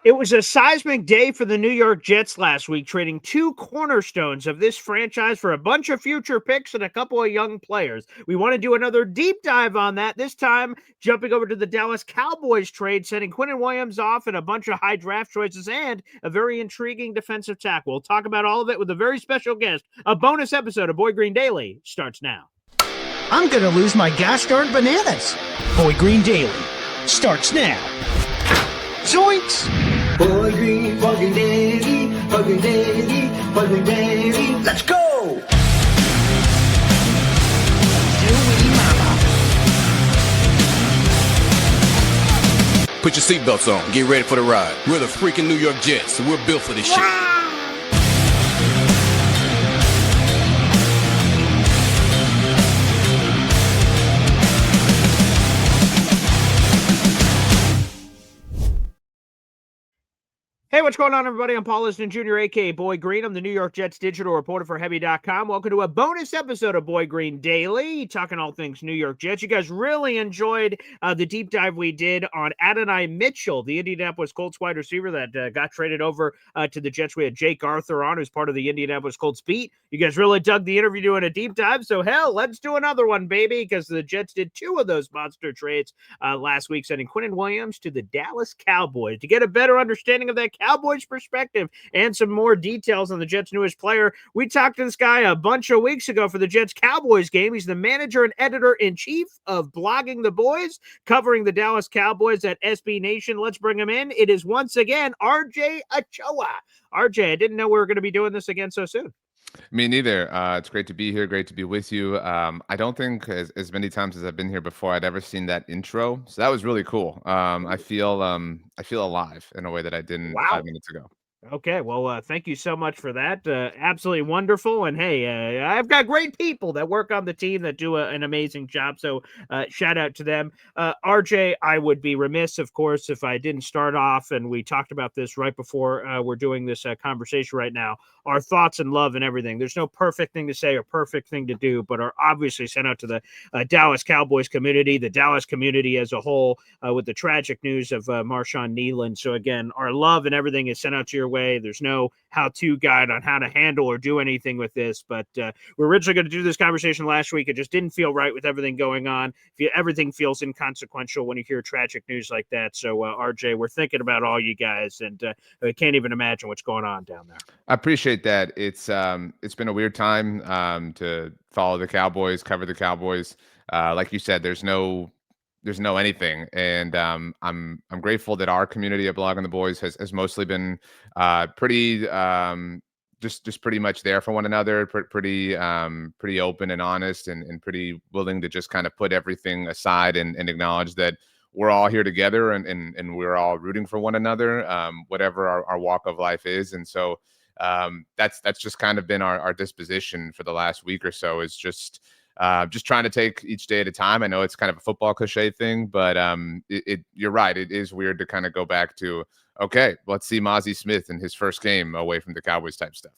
It was a seismic day for the New York Jets last week, trading two cornerstones of this franchise for a bunch of future picks and a couple of young players. We want to do another deep dive on that, this time jumping over to the Dallas Cowboys trade, sending Quinnen Williams off and a bunch of high draft choices and a very intriguing defensive tackle. We'll talk about all of it with a very special guest. A bonus episode of Boy Green Daily starts now. I'm going to lose my gosh darn bananas. Boy Green Daily starts now. Zoinks! Boy Green, Boy Green Daily, Boy Green Daily, Boy Green Daily. Let's go! Put your seatbelts on. Get ready for the ride. We're the freaking New York Jets, so we're built for this shit. Hey, what's going on, everybody? I'm Paul Liston Jr., a.k.a. Boy Green. I'm the New York Jets digital reporter for Heavy.com. Welcome to a bonus episode of Boy Green Daily, talking all things New York Jets. You guys really enjoyed the deep dive we did on Adonai Mitchell, the Indianapolis Colts wide receiver that got traded over to the Jets. We had Jake Arthur on, who's part of the Indianapolis Colts beat. You guys really dug the interview doing a deep dive, so hell, let's do another one, baby, because the Jets did two of those monster trades last week, sending Quinnen Williams to the Dallas Cowboys. To get a better understanding of that Cowboys perspective and some more details on the Jets' newest player, we talked to this guy a bunch of weeks ago for the Jets Cowboys game. He's the manager and editor-in-chief of Blogging the Boys, covering the Dallas Cowboys at SB Nation. Let's bring him in. It is once again RJ Ochoa. RJ, I didn't know we were going to be doing this again so soon. Me neither. It's great to be here. Great to be with you. I don't think as many times as I've been here before, I'd ever seen that intro. So that was really cool. I feel alive in a way that I didn't Wow. 5 minutes ago. Okay, well, thank you so much for that. Absolutely wonderful. And hey, I've got great people that work on the team that do an amazing job. So shout out to them. RJ, I would be remiss, of course, if I didn't start off, and we talked about this right before we're doing this conversation right now, our thoughts and love and everything. There's no perfect thing to say or perfect thing to do, but are obviously sent out to the Dallas Cowboys community, the Dallas community as a whole, with the tragic news of Marshawn Nealon. So again, our love and everything is sent out to your way. There's no how-to guide on how to handle or do anything with this, but we're originally going to do this conversation last week. It just didn't feel right with everything going on. Everything feels inconsequential when you hear tragic news like that. So RJ, we're thinking about all you guys, and I can't even imagine what's going on down there. I appreciate that. It's been a weird time to follow the Cowboys, cover the Cowboys. Like you said, there's no anything, and I'm grateful that our community at Blogging the Boys has mostly been pretty just pretty much there for one another, pretty open and honest, and pretty willing to just kind of put everything aside and acknowledge that we're all here together, and we're all rooting for one another, whatever our walk of life is. And so that's just kind of been our disposition for the last week or so, is just trying to take each day at a time. I know it's kind of a football cliche thing, but you're right. It is weird to kind of go back to, okay, let's see Mazi Smith in his first game away from the Cowboys type stuff.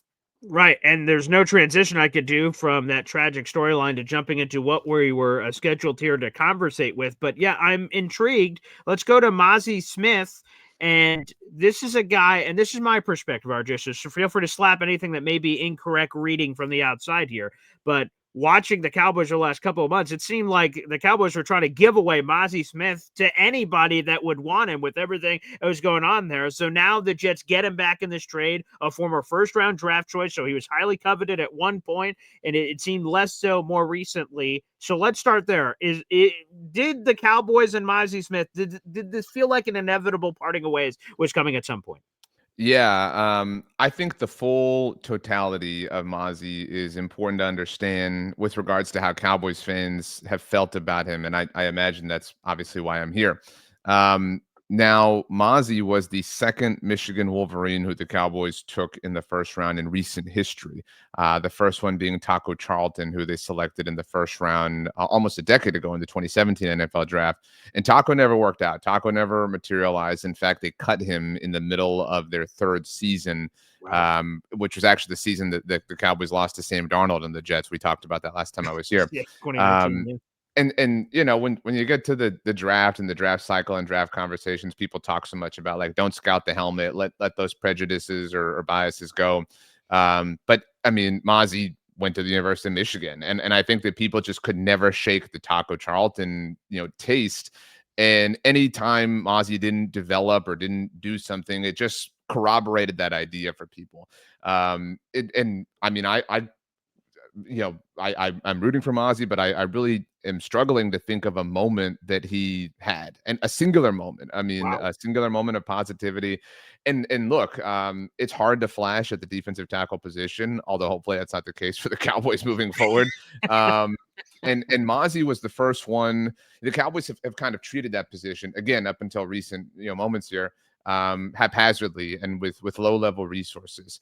Right, and there's no transition I could do from that tragic storyline to jumping into what we were scheduled here to conversate with. But yeah, I'm intrigued. Let's go to Mazi Smith. And this is a guy, and this is my perspective, RJ, so feel free to slap anything that may be incorrect reading from the outside here. But watching the Cowboys the last couple of months, it seemed like the Cowboys were trying to give away Mazi Smith to anybody that would want him with everything that was going on there. So now the Jets get him back in this trade, a former first-round draft choice, so he was highly coveted at one point, and it seemed less so more recently. So let's start there. Did the Cowboys and Mazi Smith, did this feel like an inevitable parting of ways was coming at some point? Yeah, I think the full totality of Mazi is important to understand with regards to how Cowboys fans have felt about him, and I imagine that's obviously why I'm here. Now, Mazi was the second Michigan Wolverine who the Cowboys took in the first round in recent history. The first one being Taco Charlton, who they selected in the first round almost a decade ago in the 2017 NFL draft. And Taco never worked out. Taco never materialized. In fact, they cut him in the middle of their third season, which was actually the season that the Cowboys lost to Sam Darnold and the Jets. We talked about that last time I was here. Yeah, 2019. And when you get to the draft and the draft cycle and draft conversations, people talk so much about like don't scout the helmet, let those prejudices or biases go. But I mean, Mazi went to the University of Michigan, and I think that people just could never shake the Taco Charlton taste. And anytime Mazi didn't develop or didn't do something, it just corroborated that idea for people. And I mean, I'm rooting for Mozzie, but I really am struggling to think of a moment that he had, and a singular moment. I mean, Wow. a singular moment of positivity. And look, it's hard to flash at the defensive tackle position, although hopefully that's not the case for the Cowboys moving forward. Um, and Mozzie was the first one. The Cowboys have kind of treated that position again up until recent moments here, haphazardly and with low level resources,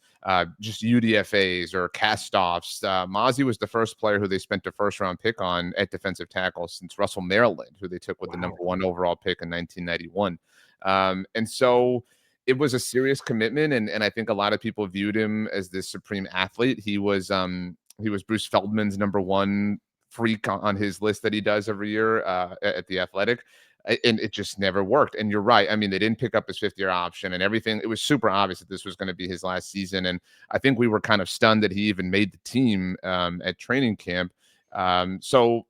just UDFAs or cast offs. Mozzie was the first player who they spent a first round pick on at defensive tackle since Russell Maryland, who they took with the Wow. #1 overall pick in 1991. And so it was a serious commitment, and I think a lot of people viewed him as this supreme athlete. He was Bruce Feldman's #1 freak on his list that he does every year at the Athletic. And it just never worked. And you're right. I mean, they didn't pick up his 5th-year option and everything. It was super obvious that this was going to be his last season. And I think we were kind of stunned that he even made the team at training camp. So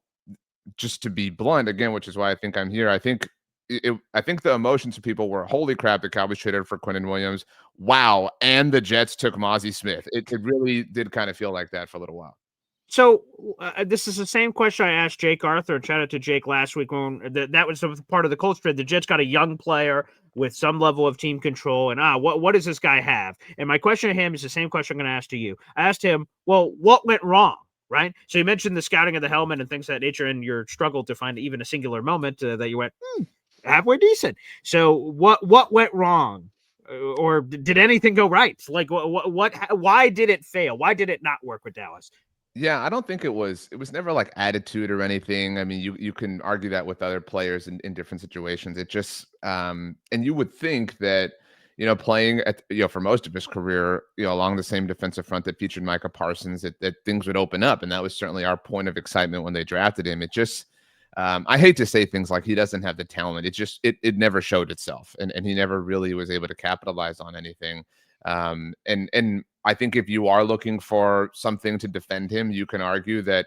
just to be blunt again, which is why I think I'm here, I think the emotions of people were, holy crap, the Cowboys traded for Quinnen Williams. Wow. And the Jets took Mazi Smith. It really did kind of feel like that for a little while. So this is the same question I asked Jake Arthur. And shout out to Jake last week when that was part of the Colts trade. The Jets got a young player with some level of team control, and what does this guy have? And my question to him is the same question I'm going to ask to you. I asked him, well, what went wrong? Right. So you mentioned the scouting of the helmet and things of that nature, and your struggle to find even a singular moment that you went halfway decent. So what went wrong? Or did anything go right? Like why did it fail? Why did it not work with Dallas? Yeah, I don't think it was never like attitude or anything. I mean, you can argue that with other players in different situations. It just and you would think that, playing at for most of his career, along the same defensive front that featured Micah Parsons, that things would open up. And that was certainly our point of excitement when they drafted him. It just I hate to say things like he doesn't have the talent. It never showed itself, and he never really was able to capitalize on anything. And I think if you are looking for something to defend him, you can argue that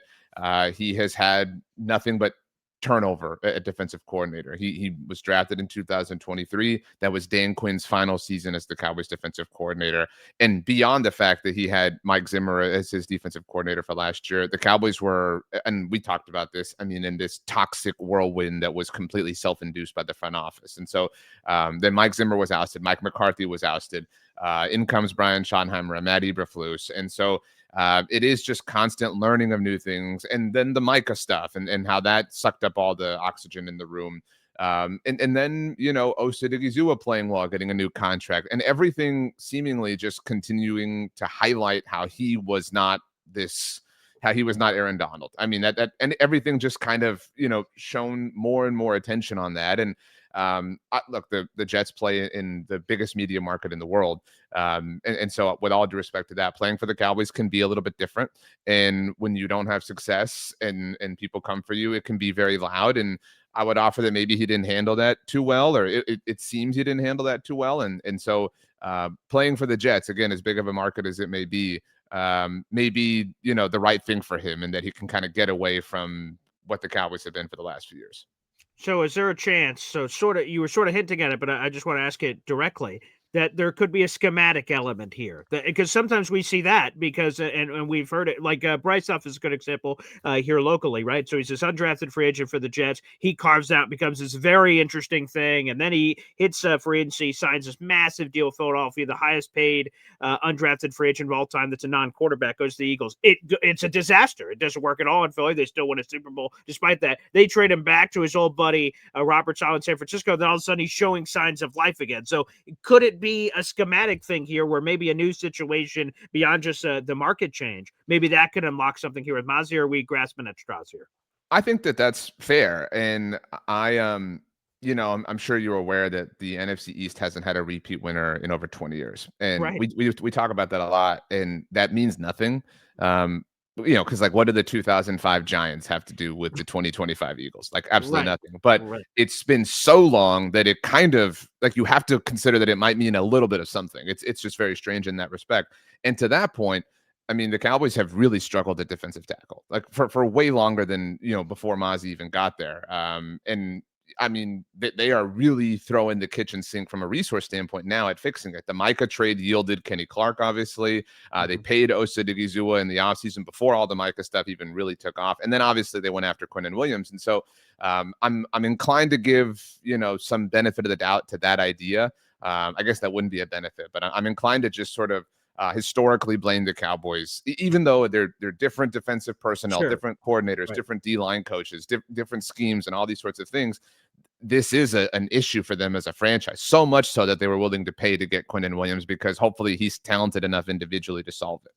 he has had nothing but turnover at defensive coordinator. He was drafted in 2023. That was Dan Quinn's final season as the Cowboys defensive coordinator. And beyond the fact that he had Mike Zimmer as his defensive coordinator for last year, the Cowboys were, and we talked about this, I mean, in this toxic whirlwind that was completely self-induced by the front office. And so then Mike Zimmer was ousted. Mike McCarthy was ousted. In comes Brian Schottenheimer and Matt Eberflus. And so it is just constant learning of new things. And then the Micah stuff and how that sucked up all the oxygen in the room. And then, Osa Digizua playing well, getting a new contract, and everything seemingly just continuing to highlight how he was not Aaron Donald. I mean, that and everything just kind of, shown more and more attention on that. And look, the Jets play in the biggest media market in the world. And so with all due respect to that, playing for the Cowboys can be a little bit different. And when you don't have success and people come for you, it can be very loud. And I would offer that maybe he didn't handle that too well, or it seems he didn't handle that too well. And so playing for the Jets, again, as big of a market as it may be the right thing for him, and that he can kind of get away from what the Cowboys have been for the last few years. So is there a chance? So you were sort of hinting at it, but I just want to ask it directly, that there could be a schematic element here, because sometimes we see that because and we've heard it, like Bryce Huff is a good example here locally, right? So he's this undrafted free agent for the Jets. He carves out, becomes this very interesting thing, and then he hits free agency, signs this massive deal with Philadelphia, the highest paid undrafted free agent of all time. That's a non-quarterback, goes to the Eagles. It's a disaster. It doesn't work at all in Philly. They still win a Super Bowl despite that. They trade him back to his old buddy Robert Saleh in San Francisco. Then all of a sudden he's showing signs of life again. So could it be a schematic thing here, where maybe a new situation beyond just the market change, maybe that could unlock something here with Mazi? Or are we grasping at straws here? I think that that's fair. And I'm sure you're aware that the NFC East hasn't had a repeat winner in over 20 years. And Right. we talk about that a lot, and that means nothing. because like what did the 2005 Giants have to do with the 2025 Eagles? Like absolutely Right. nothing. But Right. it's been so long that it kind of like you have to consider that it might mean a little bit of something. It's just very strange in that respect. And to that point, I mean, the Cowboys have really struggled at defensive tackle, like for way longer than before Mazi even got there. And I mean, they are really throwing the kitchen sink from a resource standpoint now at fixing it. The Micah trade yielded Kenny Clark, obviously. They paid Osa Digizua in the offseason before all the Micah stuff even really took off. And then obviously they went after Quinnen Williams. And so I'm inclined to give, some benefit of the doubt to that idea. I guess that wouldn't be a benefit, but I'm inclined to just sort of historically blame the Cowboys, even though they're different defensive personnel, Sure. different coordinators, Right. different D-line coaches, different schemes, and all these sorts of things. This is an issue for them as a franchise, so much so that they were willing to pay to get Quinnen Williams because hopefully he's talented enough individually to solve it.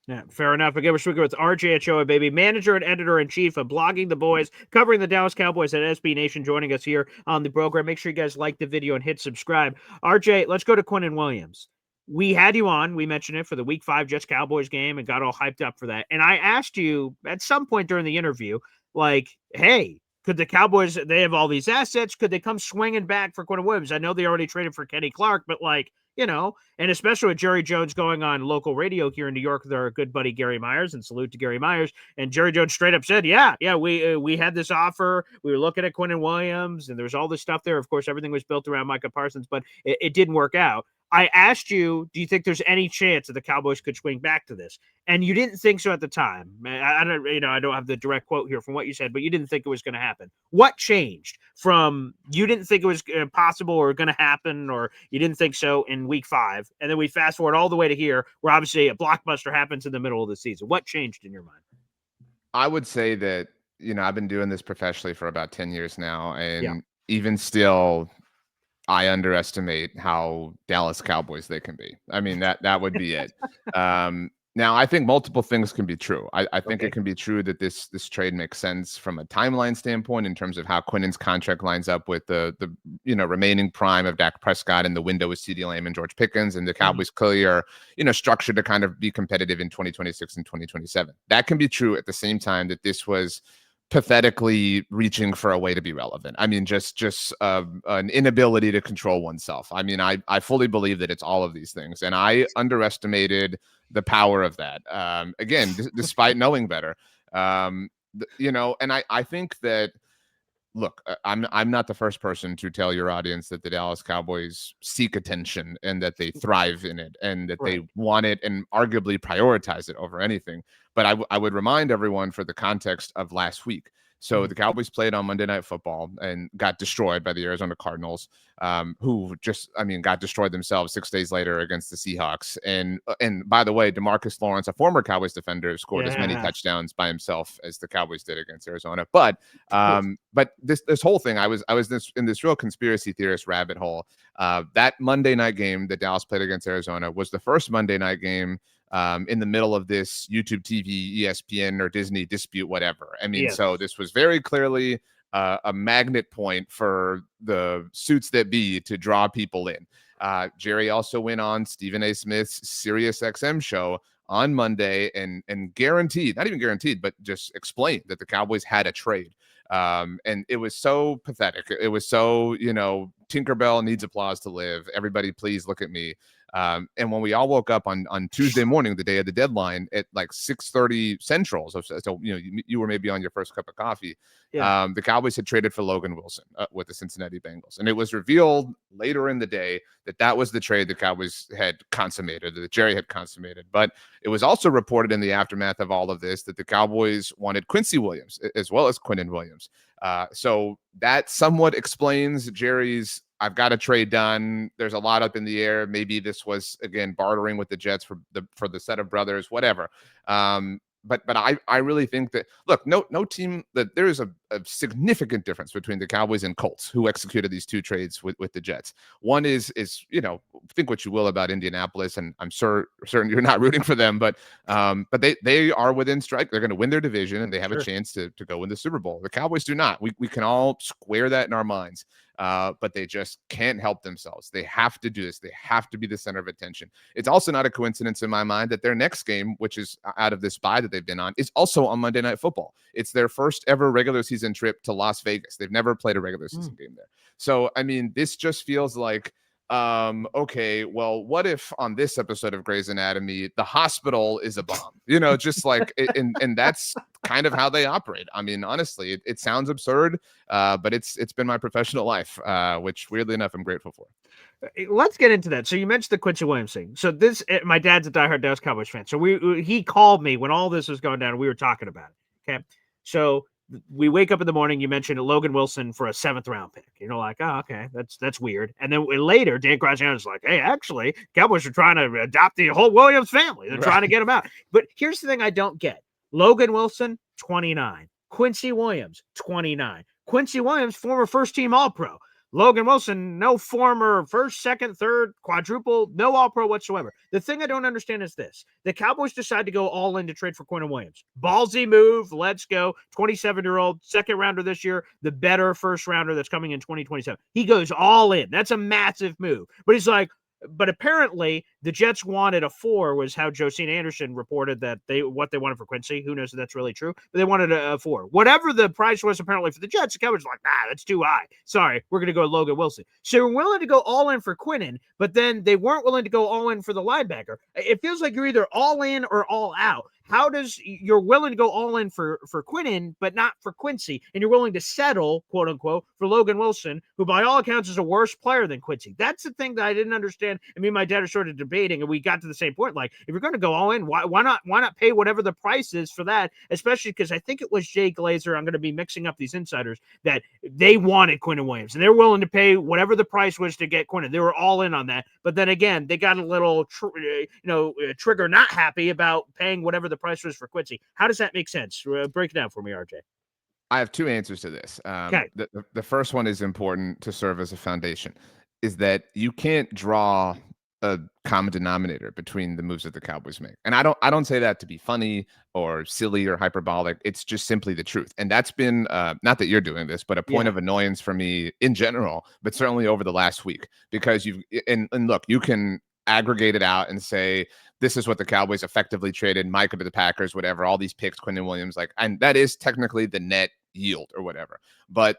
Yeah, fair enough. Again, we're speaking with RJ Ochoa, baby, manager and editor-in-chief of Blogging the Boys, covering the Dallas Cowboys at SB Nation, joining us here on the program. Make sure you guys like the video and hit subscribe. RJ, let's go to Quinnen Williams. We had you on, we mentioned it, for the Week 5 Jets Cowboys game and got all hyped up for that. And I asked you at some point during the interview, like, hey, could the Cowboys, they have all these assets, could they come swinging back for Quinnen Williams? I know they already traded for Kenny Clark, but like, and especially with Jerry Jones going on local radio here in New York with our good buddy Gary Myers, and salute to Gary Myers. And Jerry Jones straight up said, yeah, we had this offer. We were looking at Quinnen Williams, and there was all this stuff there. Of course, everything was built around Micah Parsons, but it didn't work out. I asked you, do you think there's any chance that the Cowboys could swing back to this? And you didn't think so at the time. I don't, I don't have the direct quote here from what you said, but you didn't think it was going to happen. What changed from you didn't think it was possible or going to happen, or you didn't think so in Week 5, and then we fast forward all the way to here, where obviously a blockbuster happens in the middle of the season? What changed in your mind? I would say that, I've been doing this professionally for about 10 years now, Yeah. and even still, I underestimate how Dallas Cowboys they can be. I mean, that would be it. Now, I think multiple things can be true. I think it can be true that this trade makes sense from a timeline standpoint in terms of how Quinnen's contract lines up with the remaining prime of Dak Prescott and the window with CeeDee Lamb and George Pickens, and the Cowboys clearly are structured to kind of be competitive in 2026 and 2027. That can be true at the same time that this was pathetically reaching for a way to be relevant. I mean, just an inability to control oneself. I mean, I fully believe that it's all of these things, and I underestimated the power of that. Again, despite knowing better, and I think that. Look, I'm not the first person to tell your audience that the Dallas Cowboys seek attention and that they thrive in it and that they want it and arguably prioritize it over anything. But I would remind everyone for the context of last week. So the Cowboys played on Monday Night Football and got destroyed by the Arizona Cardinals, who got destroyed themselves 6 days later against the Seahawks. And by the way, DeMarcus Lawrence, a former Cowboys defender, scored as many touchdowns by himself as the Cowboys did against Arizona. But this whole thing, I was in this real conspiracy theorist rabbit hole. That Monday night game that Dallas played against Arizona was the first Monday night game in the middle of this YouTube TV, ESPN, or Disney dispute, whatever. I mean, so this was very clearly a magnet point for the suits that be to draw people in. Jerry also went on Stephen A. Smith's Sirius XM show on Monday and guaranteed, not even guaranteed, but just explained that the Cowboys had a trade. And it was so pathetic. It was so, Tinkerbell needs applause to live. Everybody, please look at me. And when we all woke up on Tuesday morning, the day of the deadline, at like 6:30 Central, so you were maybe on your first cup of coffee. The Cowboys had traded for Logan Wilson with the Cincinnati Bengals, and it was revealed later in the day that was the trade the Cowboys had consummated, that Jerry had consummated. But it was also reported in the aftermath of all of this that the Cowboys wanted Quincy Williams as well as Quinnen Williams. So that somewhat explains Jerry's I've got a trade done. There's a lot up in the air. Maybe this was, again, bartering with the Jets for the set of brothers, whatever. But I really think that, look, no team, that there is a significant difference between the Cowboys and Colts, who executed these two trades with the Jets. One is think what you will about Indianapolis, and I'm certain you're not rooting for them, but they are within strike. They're going to win their division, and they have a chance to go win the Super Bowl. The Cowboys do not. We can all square that in our minds. but they just can't help themselves. They have to do this. They have to be the center of attention. It's also not a coincidence in my mind that their next game, which is out of this bye that they've been on, is also on Monday Night Football. It's their first ever regular season trip to Las Vegas. They've never played a regular season game there. So, I mean, this just feels like, okay, well, what if on this episode of Grey's Anatomy, the hospital is a bomb, just like, and that's kind of how they operate. I mean, honestly, it sounds absurd, but it's been my professional life, which weirdly enough, I'm grateful for. Let's get into that. So you mentioned the Quincy Williams thing. So my dad's a diehard Dallas Cowboys fan. So he called me when all this was going down and we were talking about it. Okay. So we wake up in the morning. You mentioned Logan Wilson for a 7th round pick. Like, oh, okay, that's weird. And then later, Dan Graziano's like, hey, actually, Cowboys are trying to adopt the whole Williams family. They're trying to get him out. But here's the thing I don't get. Logan Wilson, 29. Quincy Williams, 29. Quincy Williams, former first-team All-Pro. Logan Wilson, no former first, second, third, quadruple, no All-Pro whatsoever. The thing I don't understand is this. The Cowboys decide to go all in to trade for Quinnen Williams. Ballsy move. Let's go. 27-year-old, second rounder this year, the better first rounder that's coming in 2027. He goes all in. That's a massive move. But he's like, but apparently the Jets wanted a 4 was how Josina Anderson reported that what they wanted for Quincy. Who knows if that's really true, but they wanted a 4. Whatever the price was apparently for the Jets, the Cowboys were like, nah, that's too high. Sorry, we're going to go Logan Wilson. So they're willing to go all in for Quinnen, but then they weren't willing to go all in for the linebacker. It feels like you're either all in or all out. How does you're willing to go all in for Quinnen, but not for Quincy, and you're willing to settle, quote unquote, for Logan Wilson, who by all accounts is a worse player than Quincy? That's the thing that I didn't understand. And me and my dad are sort of debating, and we got to the same point. Like, if you're going to go all in, why not pay whatever the price is for that? Especially because I think it was Jay Glazer. I'm going to be mixing up these insiders that they wanted Quinnen Williams, and they're willing to pay whatever the price was to get Quinnen. They were all in on that. But then again, they got a little, trigger not happy about paying whatever the price was for Quincy. How does that make sense? Break it down for me, RJ. I have 2 answers to this. Okay. The first one is important to serve as a foundation, is that you can't draw a common denominator between the moves that the Cowboys make. And I don't say that to be funny or silly or hyperbolic. It's just simply the truth. And that's been, not that you're doing this, but a point of annoyance for me in general, but certainly over the last week, because and look, you can aggregate it out and say, this is what the Cowboys effectively traded Micah to the Packers, whatever, all these picks, Quinnen Williams, and that is technically the net yield or whatever. But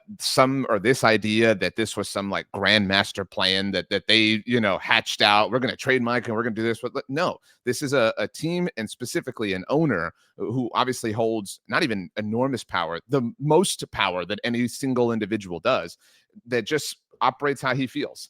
this idea that this was some like grandmaster plan that they, hatched out, we're going to trade Micah and we're going to do this. But no, this is a team, and specifically an owner who obviously holds not even enormous power, the most power that any single individual does, that just operates how he feels.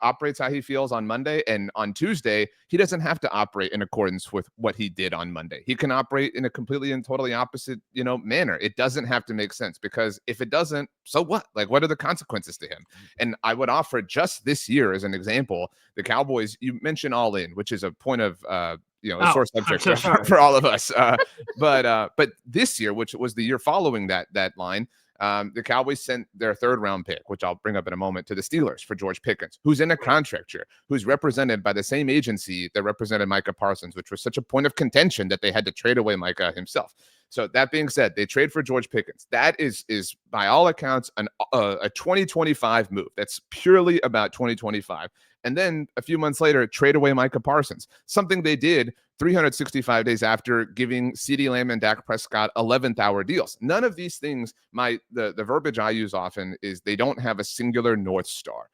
Operates how he feels on Monday, and on Tuesday, he doesn't have to operate in accordance with what he did on Monday. He can operate in a completely and totally opposite, manner. It doesn't have to make sense, because if it doesn't, so what? Like, what are the consequences to him? And I would offer just this year as an example, the Cowboys, you mentioned all in, which is a point of, a sore subject for all of us. But this year, which was the year following that line, the Cowboys sent their 3rd round pick, which I'll bring up in a moment, to the Steelers for George Pickens, who's in a contract year, who's represented by the same agency that represented Micah Parsons, which was such a point of contention that they had to trade away Micah himself. So that being said, they trade for George Pickens. That is by all accounts a 2025 move. That's purely about 2025. And then a few months later, trade away Micah Parsons, something they did 365 days after giving CeeDee Lamb and Dak Prescott 11th hour deals. None of these things, the verbiage I use often is they don't have a singular North Star.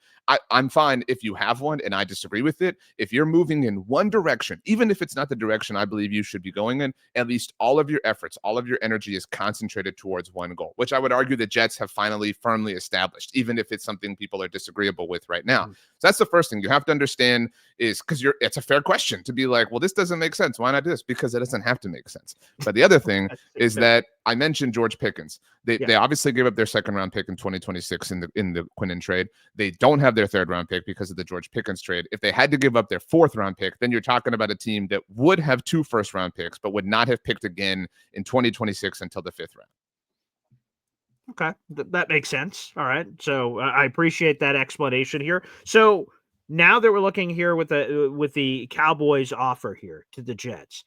I'm fine if you have one and I disagree with it. If you're moving in one direction, even if it's not the direction I believe you should be going in, at least all of your efforts, all of your energy is concentrated towards one goal, which I would argue the Jets have finally firmly established, even if it's something people are disagreeable with right now. So that's the first thing you have to understand, is because it's a fair question to be like, well, this doesn't make sense. Why not do this? Because it doesn't have to make sense. But the other thing is that I mentioned George Pickens. They obviously gave up their 2nd round pick in 2026 in the Quinnen trade. They don't have their 3rd round pick because of the George Pickens trade. If they had to give up their 4th round pick, then you're talking about a team that would have 2 first round picks, but would not have picked again in 2026 until the 5th round. Okay, that makes sense. All right, so I appreciate that explanation here. So now that we're looking here with the Cowboys offer here to the Jets,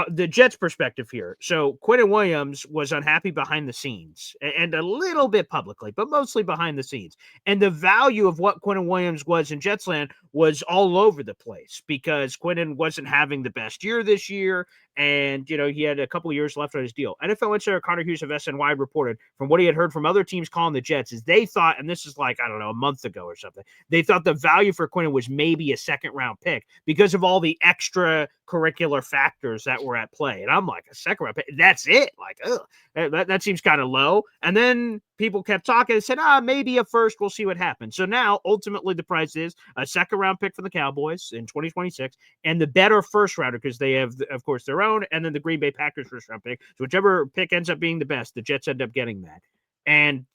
the Jets' perspective here. So Quinnen Williams was unhappy behind the scenes and a little bit publicly, but mostly behind the scenes. And the value of what Quinnen Williams was in Jetsland was all over the place because Quinnen wasn't having the best year this year. And, he had a couple of years left on his deal. NFL insider Connor Hughes of SNY reported from what he had heard from other teams calling the Jets is they thought, and this is like, I don't know, a month ago or something, they thought the value for Quinnen was maybe a second-round pick because of all the extra curricular factors that were at play. And I'm like, a second-round pick? That's it? Like, that seems kind of low. And then people kept talking and said, maybe a first. We'll see what happens. So now, ultimately, the price is a second-round pick for the Cowboys in 2026 and the better first-rounder because they have, of course, their own, and then the Green Bay Packers first-round pick. So whichever pick ends up being the best, the Jets end up getting that. And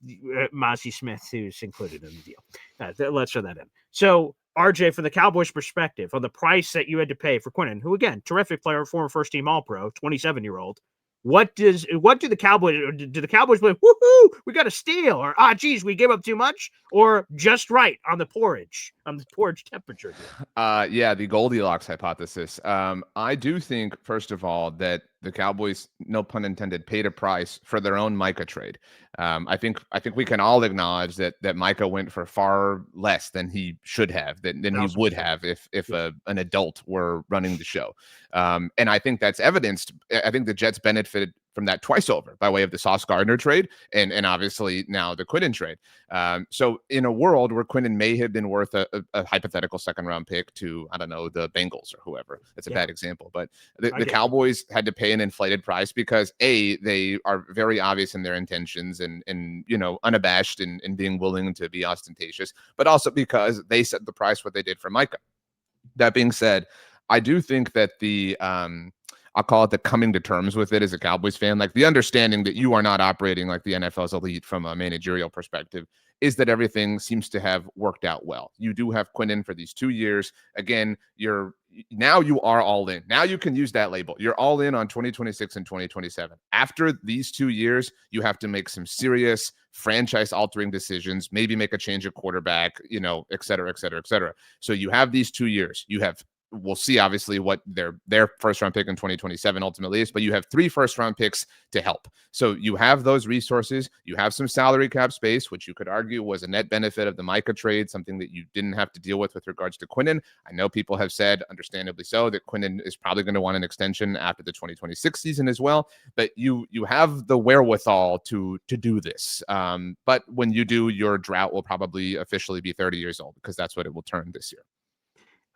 Mazi Smith, who's included in the deal. Let's throw that in. So, RJ, from the Cowboys' perspective, on the price that you had to pay for Quinnen, who, again, terrific player, former first-team All-Pro, 27-year-old, what do the Cowboys do? The Cowboys play, woohoo, we got a steal, or geez, we gave up too much, or just right on the porridge temperature? Yeah, the Goldilocks hypothesis. I do think, first of all, that the Cowboys, no pun intended, paid a price for their own Micah trade. I think we can all acknowledge that Micah went for far less than he should have, than he would have if an adult were running the show. And I think that's evidenced. I think the Jets benefited from that twice over by way of the Sauce Gardner trade and obviously now the Quinnen trade. So in a world where Quinnen may have been worth a hypothetical second-round pick to, I don't know, the Bengals or whoever. That's a bad example. But the Cowboys had to pay an inflated price because, A, they are very obvious in their intentions and unabashed in being willing to be ostentatious, but also because they set the price what they did for Micah. That being said, I do think that I'll call it the coming to terms with it as a Cowboys fan, like the understanding that you are not operating like the NFL's elite from a managerial perspective, is that everything seems to have worked out well. You do have Quinnen for these 2 years. Again, you are all in. Now you can use that label. You're all in on 2026 and 2027. After these 2 years, you have to make some serious franchise-altering decisions, maybe make a change of quarterback, et cetera, et cetera, et cetera. So you have these 2 years. We'll see obviously what their first round pick in 2027 ultimately is, but you have 3 first round picks to help. So you have those resources, you have some salary cap space, which you could argue was a net benefit of the Micah trade, something that you didn't have to deal with regards to Quinnen. I know people have said, understandably so, that Quinnen is probably going to want an extension after the 2026 season as well, but you have the wherewithal to do this. But when you do, your drought will probably officially be 30 years old because that's what it will turn this year.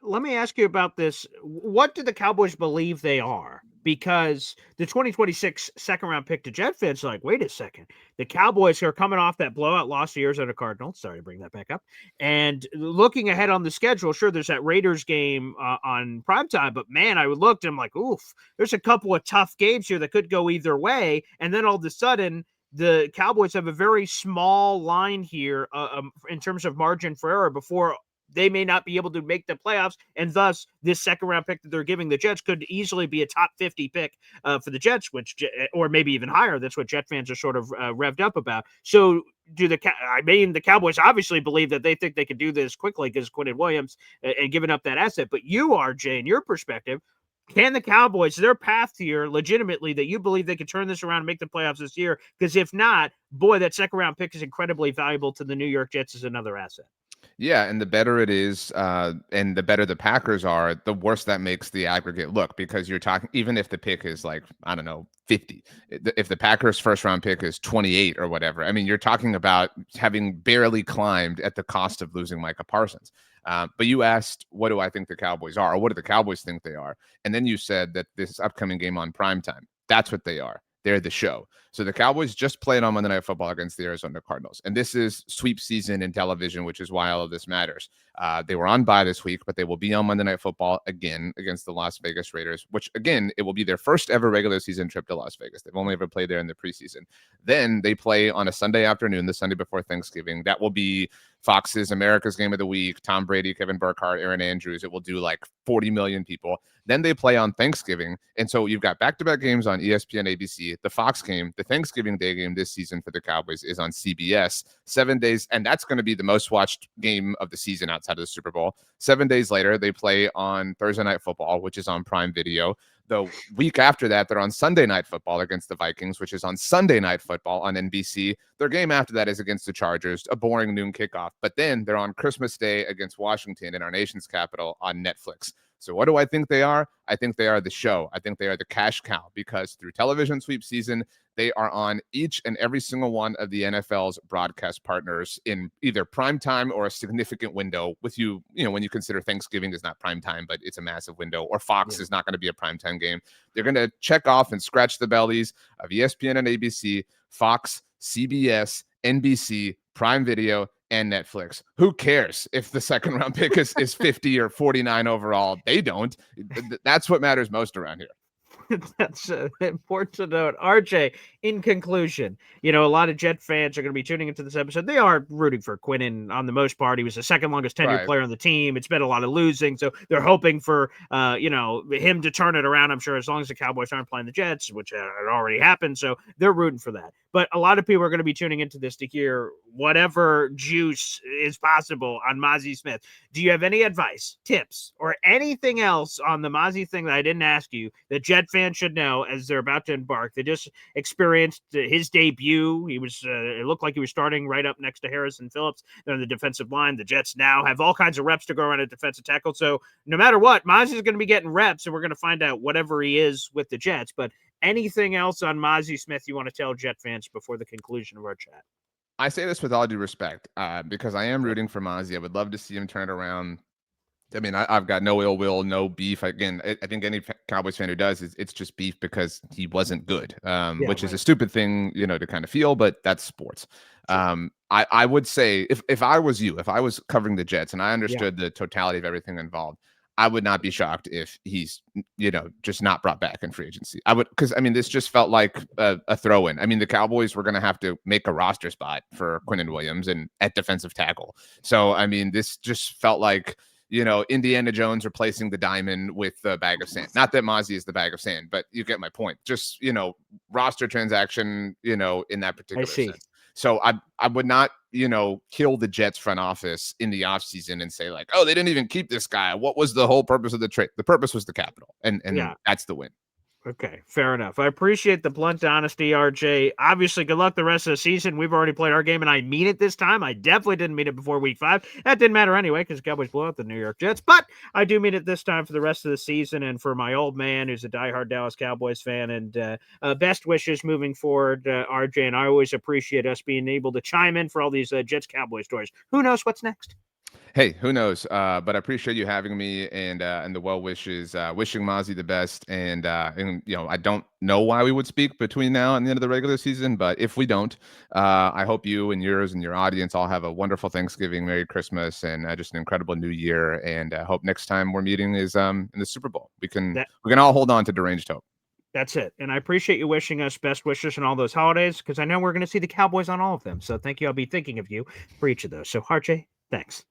Let me ask you about this. What do the Cowboys believe they are? Because the 2026 second-round pick to Jet fans like, wait a second. The Cowboys are coming off that blowout loss to Arizona Cardinals. Sorry to bring that back up. And looking ahead on the schedule, sure, there's that Raiders game on primetime, but man, I looked and I'm like, oof, there's a couple of tough games here that could go either way. And then all of a sudden, the Cowboys have a very small line here in terms of margin for error before they may not be able to make the playoffs, and thus this second-round pick that they're giving the Jets could easily be a top 50 pick for the Jets, or maybe even higher. That's what Jet fans are sort of revved up about. So the Cowboys obviously believe that they think they can do this quickly because Quinnen Williams and giving up that asset. But you, RJ, in your perspective, can the Cowboys, their path here, legitimately, that you believe they could turn this around and make the playoffs this year? Because if not, boy, that second-round pick is incredibly valuable to the New York Jets as another asset. Yeah, and the better it is, and the better the Packers are, the worse that makes the aggregate look, because you're talking, even if the pick is like, I don't know, 50, if the Packers' first round pick is 28 or whatever, I mean, you're talking about having barely climbed at the cost of losing Micah Parsons. But you asked, what do I think the Cowboys are, or what do the Cowboys think they are? And then you said that this upcoming game on primetime, that's what they are. They're the show. So the Cowboys just played on Monday Night Football against the Arizona Cardinals. And this is sweep season in television, which is why all of this matters. They were on bye this week, but they will be on Monday Night Football again against the Las Vegas Raiders, which, again, it will be their first ever regular season trip to Las Vegas. They've only ever played there in the preseason. Then they play on a Sunday afternoon, the Sunday before Thanksgiving. That will be Fox's America's Game of the Week, Tom Brady, Kevin Burkhardt, Aaron Andrews. It will do like 40 million people. Then they play on Thanksgiving. And so you've got back-to-back games on ESPN, ABC. The Fox game, the Thanksgiving Day game this season for the Cowboys, is on CBS. 7 days, and that's going to be the most watched game of the season outside of the Super Bowl. 7 days later, they play on Thursday Night Football, which is on Prime Video. The week after that, they're on Sunday Night Football against the Vikings, which is on Sunday Night Football on NBC. Their game after that is against the Chargers, a boring noon kickoff. But then they're on Christmas Day against Washington in our nation's capital on Netflix. So what do I think they are? I think they are the show. I think they are the cash cow, because through television sweep season, they are on each and every single one of the NFL's broadcast partners in either prime time or a significant window. With when you consider Thanksgiving is not prime time, but it's a massive window, or Fox is not going to be a prime time game. They're going to check off and scratch the bellies of ESPN and ABC, Fox, CBS, NBC, Prime Video, and Netflix. Who cares if the second round pick is 50 or 49 overall? They don't. That's what matters most around here. That's important to note. RJ, in conclusion, a lot of Jet fans are going to be tuning into this episode. They are rooting for Quinnen on the most part. He was the second longest tenured player on the team. It's been a lot of losing, so they're hoping for him to turn it around, I'm sure, as long as the Cowboys aren't playing the Jets, which had already happened, so they're rooting for that. But a lot of people are going to be tuning into this to hear whatever juice is possible on Mazi Smith. Do you have any advice, tips, or anything else on the Mazi thing that I didn't ask you that Jet fans should know as they're about to embark? They just experienced his debut. He was it looked like he was starting right up next to Harrison Phillips. They're on the defensive line. The Jets now have all kinds of reps to go around at defensive tackle. So no matter what, Mazi is going to be getting reps, and we're going to find out whatever he is with the Jets. But anything else on Mazi Smith you want to tell Jet fans before the conclusion of our chat? I say this with all due respect, because I am rooting for Mazi. I would love to see him turn it around. I mean, I've got no ill will, no beef. Again, I think any Cowboys fan who does, it's just beef because he wasn't good, which is a stupid thing, to kind of feel, but that's sports. I would say if I was you, if I was covering the Jets and I understood the totality of everything involved, I would not be shocked if he's, just not brought back in free agency. I would, because this just felt like a throw-in. I mean, the Cowboys were going to have to make a roster spot for Quinnen Williams and at defensive tackle. So, this just felt like, Indiana Jones replacing the diamond with the bag of sand. Not that Mazi is the bag of sand, but you get my point. Just, roster transaction, in that particular sense. So I would not, kill the Jets front office in the offseason and say like, oh, they didn't even keep this guy. What was the whole purpose of the trade? The purpose was the capital. And that's the win. Okay, fair enough. I appreciate the blunt honesty, RJ. Obviously, good luck the rest of the season. We've already played our game, and I mean it this time. I definitely didn't mean it before week 5. That didn't matter anyway, because the Cowboys blew out the New York Jets. But I do mean it this time for the rest of the season, and for my old man who's a diehard Dallas Cowboys fan. And best wishes moving forward, RJ. And I always appreciate us being able to chime in for all these Jets-Cowboys stories. Who knows what's next? Hey, who knows? But I appreciate you having me and the well wishes. Wishing Mazi the best, and I don't know why we would speak between now and the end of the regular season, but if we don't, I hope you and yours and your audience all have a wonderful Thanksgiving, Merry Christmas, and just an incredible New Year. And I hope next time we're meeting is in the Super Bowl. We can all hold on to deranged hope. That's it. And I appreciate you wishing us best wishes on all those holidays, because I know we're going to see the Cowboys on all of them. So thank you. I'll be thinking of you for each of those. So RJ, thanks.